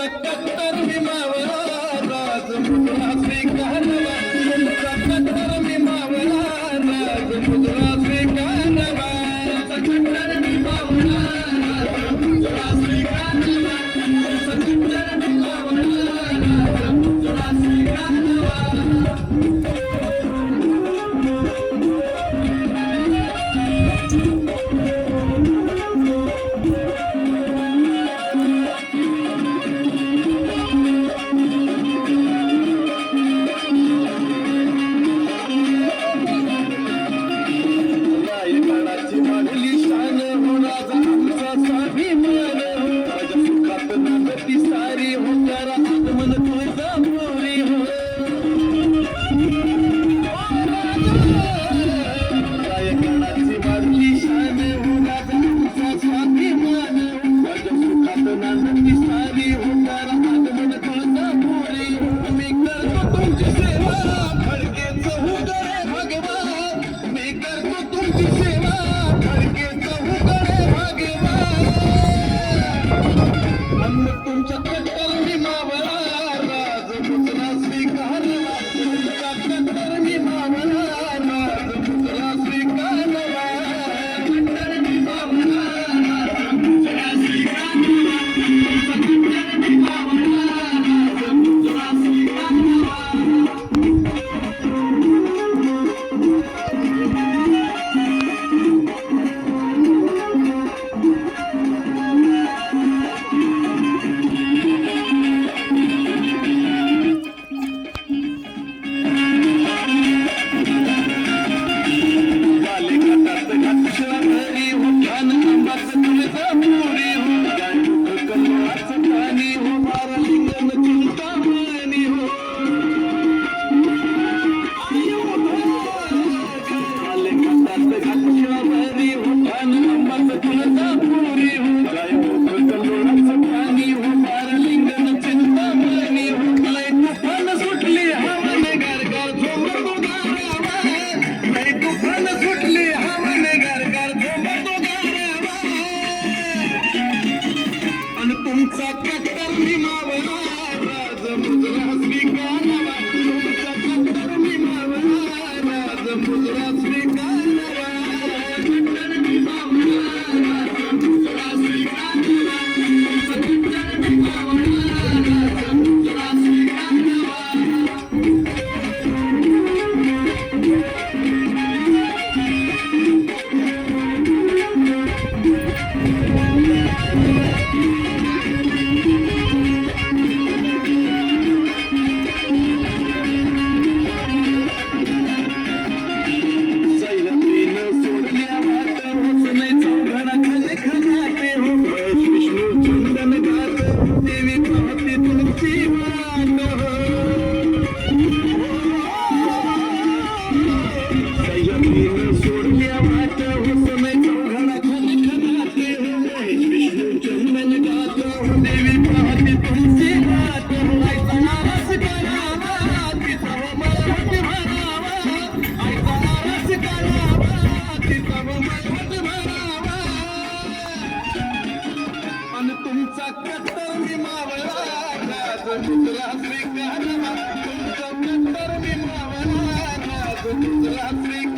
तुमचा कट्टर मी मावळा राज मुद्रा स्वीकारवा तुमचा कट्टर मी मावळा राज मुद्रा स्वीकारवा कट्टर मी मावळा राज मुद्रा स्वीकारवा कट्टर मी मावळा राज मुद्रा स्वीकारवा तुमचा कट्टर मी मावळा राज मुद्रा स्वीकारवा तुमचा कट्टर मी मावळा राज मुद्रा स्वीकारवा कट्टर मी मावळा राज मुद्रा स्वीकारवा तुमचा कट्टर मी मावळा राज मुद्रा स्वीकारवा तुमचा कट्टर मी मावळा राज मुद्रा स्वीकारवा तुमचा कट्टर मी मावळा राज मुद्रा स्वीकारवा